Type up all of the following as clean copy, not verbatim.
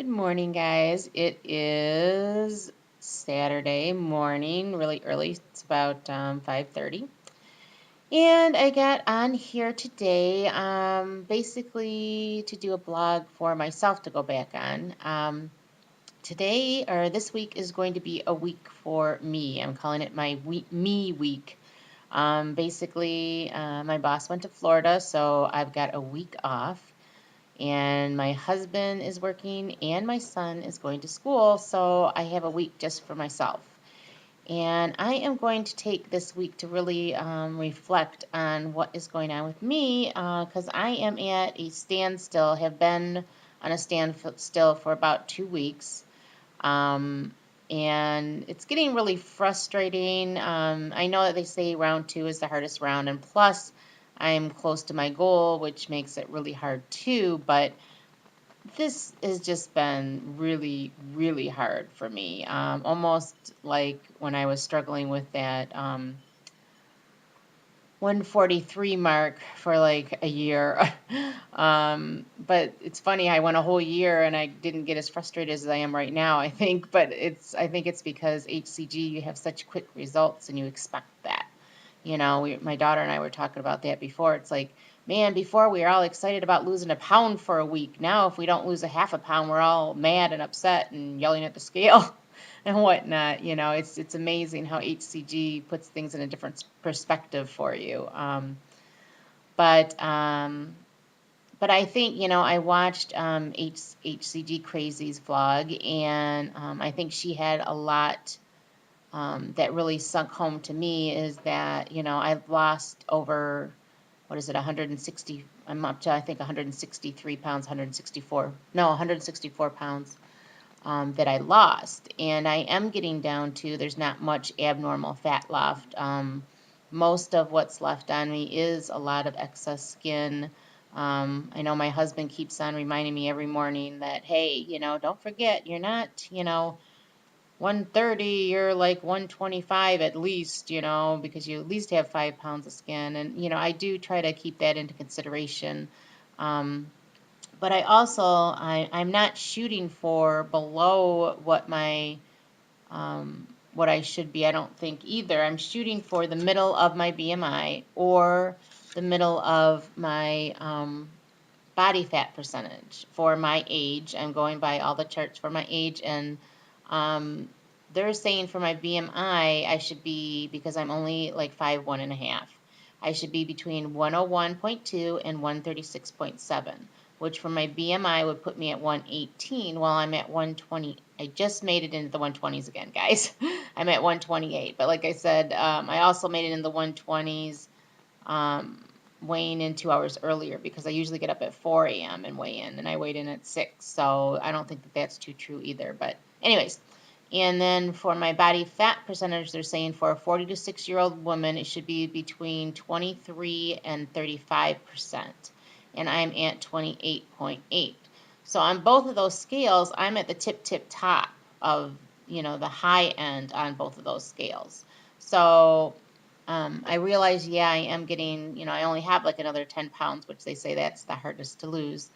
Good morning, guys. It is Saturday morning, really early. It's about 5:30. And I got on here today basically to do a blog for myself to go back on. Today, or this week, is going to be a week for me. I'm calling it my me week. Basically, my boss went to Florida, so I've got a week off. And my husband is working and my son is going to school, so I have a week just for myself. And I am going to take this week to really reflect on what is going on with me because I am at a standstill, have been on a standstill for about 2 weeks. And it's getting really frustrating. I know that they say round 2 is the hardest round, and plus I'm close to my goal, which makes it really hard too, but this has just been really, really hard for me. Almost like when I was struggling with that 143 mark for like a year. But it's funny, I went a whole year and I didn't get as frustrated as I am right now, I think. But I think it's because HCG, you have such quick results and you expect that. You know, my daughter and I were talking about that before. It's like, man, before we were all excited about losing a pound for a week. Now, if we don't lose a half a pound, we're all mad and upset and yelling at the scale and whatnot. You know, it's amazing how HCG puts things in a different perspective for you. But I think, you know, I watched HCG Crazy's vlog, and I think she had a lot that really sunk home to me is that, you know, I've lost over, what is it, 160, I'm up to, I think, 163 pounds, 164 pounds that I lost. And I am getting down to, there's not much abnormal fat left. Most of what's left on me is a lot of excess skin. I know my husband keeps on reminding me every morning that, hey, you know, don't forget, you're not, you know, 130, you're like 125 at least, you know, because you at least have 5 pounds of skin. And, you know, I do try to keep that into consideration. But I also, I'm not shooting for below what my, what I should be, I don't think either. I'm shooting for the middle of my BMI or the middle of my body fat percentage for my age. I'm going by all the charts for my age, and they're saying for my BMI, I should be, because I'm only like 5'1.5", I should be between 101.2 and 136.7, which for my BMI would put me at 118 while I'm at 120. I just made it into the 120s again, guys. I'm at 128. But like I said, I also made it in the 120s weighing in 2 hours earlier because I usually get up at 4 a.m. and weigh in, and I weighed in at 6. So I don't think that that's too true either. But anyways, and then for my body fat percentage, they're saying for a 40 to 6-year-old woman, it should be between 23 and 35%. And I'm at 28.8. So on both of those scales, I'm at the tip top of, you know, the high end on both of those scales. So I realize, yeah, I am getting, you know, I only have like another 10 pounds, which they say that's the hardest to lose.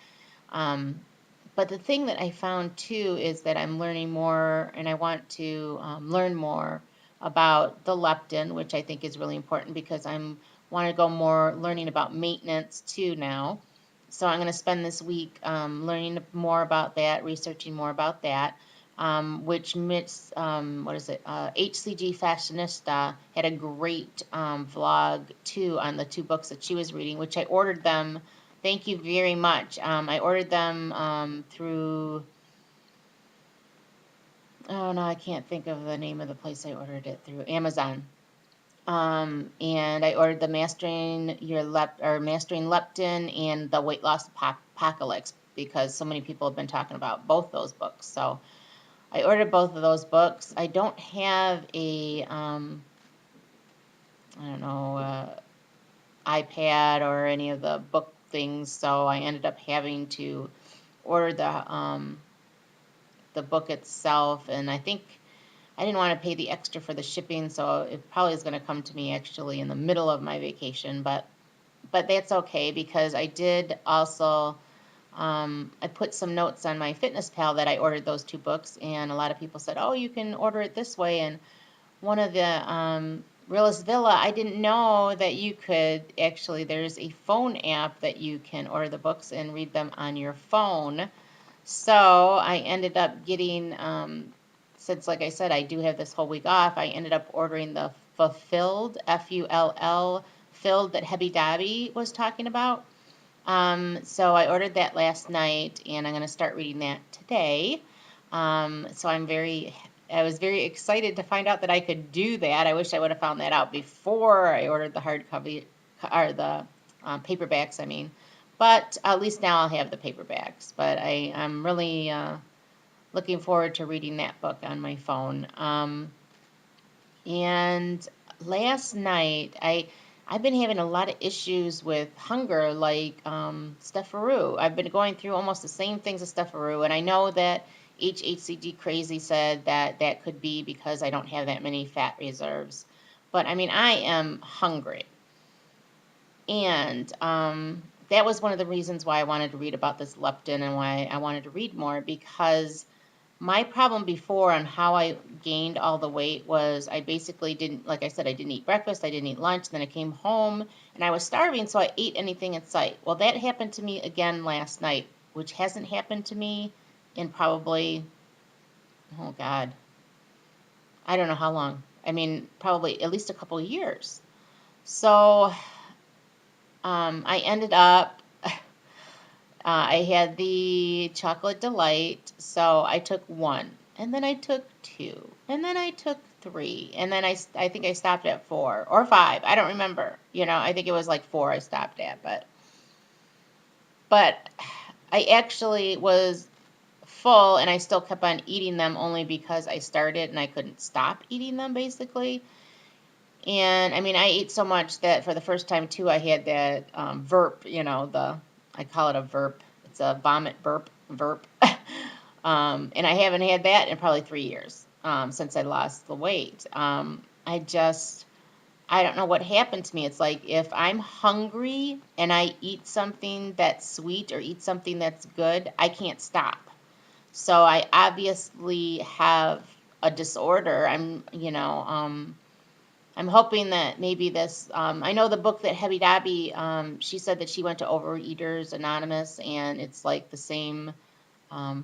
But the thing that I found too is that I'm learning more, and I want to learn more about the leptin, which I think is really important because I'm want to go more learning about maintenance too now. So I'm going to spend this week learning more about that, researching more about that. Which Miss, what is it, HCG Fashionista had a great vlog too on the 2 books that she was reading, which I ordered them. Thank you very much. I ordered them through, oh no, I can't think of the name of the place I ordered it through, Amazon. And I ordered the Mastering Leptin and the Weight Loss Apocalypse because so many people have been talking about both those books. So I ordered both of those books. I don't have a, I don't know, iPad or any of the book things, so I ended up having to order the book itself, and I think I didn't want to pay the extra for the shipping, so it probably is going to come to me actually in the middle of my vacation, but that's okay because I did also I put some notes on my Fitness Pal that I ordered those 2 books, and a lot of people said, oh, you can order it this way. And one of the Realist Villa, I didn't know that you could actually, there's a phone app that you can order the books and read them on your phone. So I ended up getting, since like I said, I do have this whole week off, I ended up ordering the Fulfilled, Full, filled that Hebby Dobby was talking about. So I ordered that last night, and I'm going to start reading that today. So I was very excited to find out that I could do that. I wish I would have found that out before I ordered the hardcover, or the paperbacks, I mean. But at least now I'll have the paperbacks. But I'm really looking forward to reading that book on my phone. And last night, I've been having a lot of issues with hunger, like Stepharou. I've been going through almost the same things as Stepharou, and I know that HCG Crazy said that that could be because I don't have that many fat reserves. But I mean, I am hungry. And that was one of the reasons why I wanted to read about this leptin and why I wanted to read more, because my problem before on how I gained all the weight was I basically didn't, like I said, I didn't eat breakfast, I didn't eat lunch, then I came home and I was starving, so I ate anything in sight. Well, that happened to me again last night, which hasn't happened to me in probably, oh God, I don't know how long. I mean, probably at least a couple of years. So I ended up, I had the chocolate delight, so I took 1, and then I took 2, and then I took 3, and then I think I stopped at 4 or 5. I don't remember. You know, I think it was like 4 I stopped at, but I actually was full, and I still kept on eating them only because I started and I couldn't stop eating them, basically. And I mean, I ate so much that for the first time too, I had that VERP, you know, I call it a VERP. It's a vomit burp, VERP. And I haven't had that in probably 3 years since I lost the weight. I don't know what happened to me. It's like if I'm hungry and I eat something that's sweet or eat something that's good, I can't stop. So I obviously have a disorder. I'm hoping that maybe this, I know the book that Hebby Dobby, she said that she went to Overeaters Anonymous, and it's like the same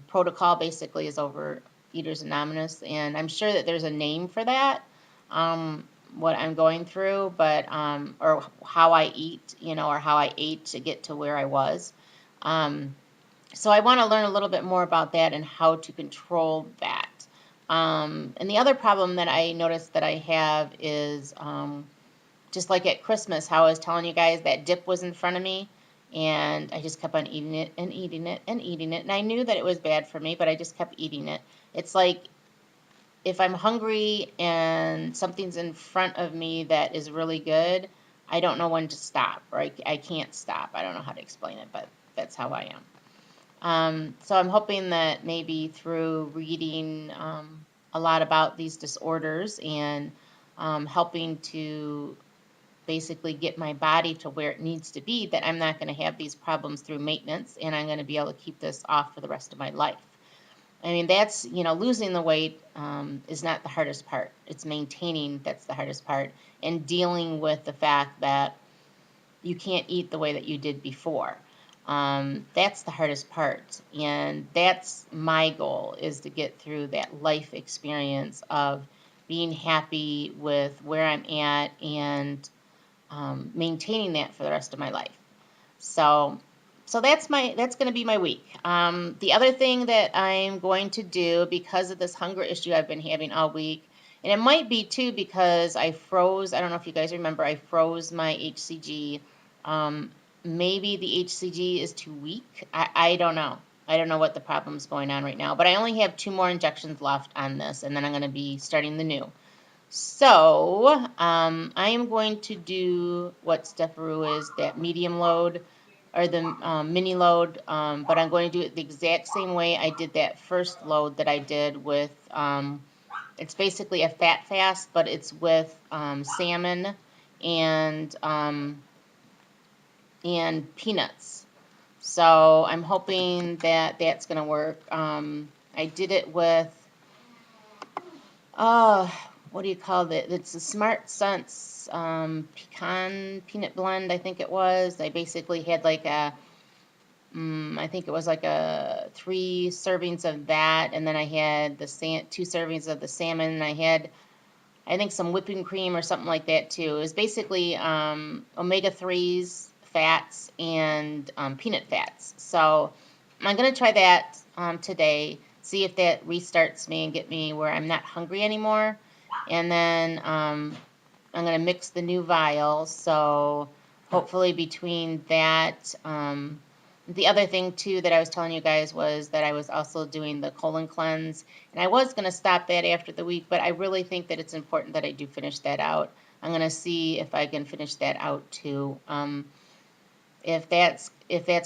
protocol basically as Overeaters Anonymous, and I'm sure that there's a name for that, what I'm going through, but, or how I eat, you know, or how I ate to get to where I was. So I want to learn a little bit more about that and how to control that. And the other problem that I noticed that I have is just like at Christmas, how I was telling you guys that dip was in front of me, and I just kept on eating it and eating it and eating it. And I knew that it was bad for me, but I just kept eating it. It's like if I'm hungry and something's in front of me that is really good, I don't know when to stop, or I can't stop. I don't know how to explain it, but that's how I am. So I'm hoping that maybe through reading a lot about these disorders and helping to basically get my body to where it needs to be, that I'm not going to have these problems through maintenance, and I'm going to be able to keep this off for the rest of my life. I mean, that's, you know, losing the weight is not the hardest part. It's maintaining that's the hardest part, and dealing with the fact that you can't eat the way that you did before. That's the hardest part, and that's my goal, is to get through that life experience of being happy with where I'm at and maintaining that for the rest of my life. So that's going to be my week. The other thing that I'm going to do, because of this hunger issue I've been having all week, and it might be too because I froze, I don't know if you guys remember, I froze my HCG. Maybe the HCG is too weak. I don't know. I don't know what the problem's going on right now. But I only have 2 more injections left on this, and then I'm going to be starting the new. So I am going to do what Stepharou is, that medium load, or the mini load, but I'm going to do it the exact same way I did that first load that I did with, it's basically a fat fast, but it's with salmon and peanuts. So I'm hoping that that's going to work. I did it with, what do you call it? It's a Smart Sense pecan peanut blend, I think it was. I basically had like I think it was like 3 servings of that, and then I had the 2 servings of the salmon, and I had, I think, some whipping cream or something like that too. It was basically omega-3s, fats, and peanut fats. So I'm going to try that today, see if that restarts me and get me where I'm not hungry anymore. And then I'm going to mix the new vials. So hopefully between that, the other thing too that I was telling you guys was that I was also doing the colon cleanse, and I was going to stop that after the week, but I really think that it's important that I do finish that out. I'm going to see if I can finish that out too. If that's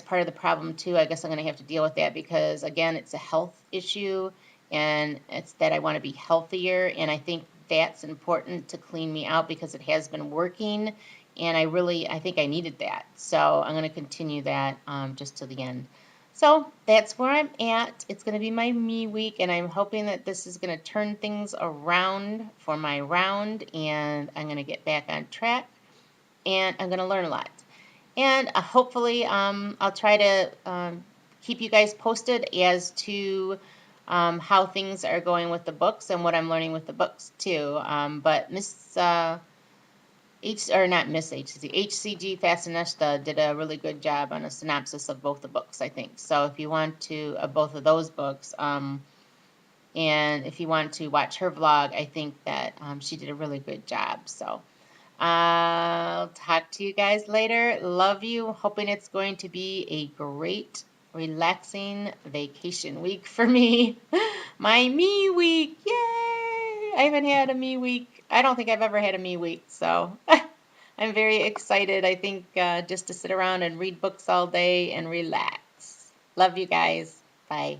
part of the problem too, I guess I'm going to have to deal with that, because again, it's a health issue, and it's that I want to be healthier, and I think that's important to clean me out because it has been working, and I think I needed that. So I'm going to continue that just to the end. So that's where I'm at. It's going to be my me week, and I'm hoping that this is going to turn things around for my round, and I'm going to get back on track, and I'm going to learn a lot. And hopefully I'll try to keep you guys posted as to how things are going with the books and what I'm learning with the books too. But HCG Fashionista did a really good job on a synopsis of both the books, I think. So if you want to, both of those books, and if you want to watch her vlog, I think that she did a really good job. So I'll talk to you guys later. Love you. Hoping it's going to be a great, relaxing vacation week for me. My me week. Yay! I haven't had a me week. I don't think I've ever had a me week. So I'm very excited. I think just to sit around and read books all day and relax. Love you guys. Bye.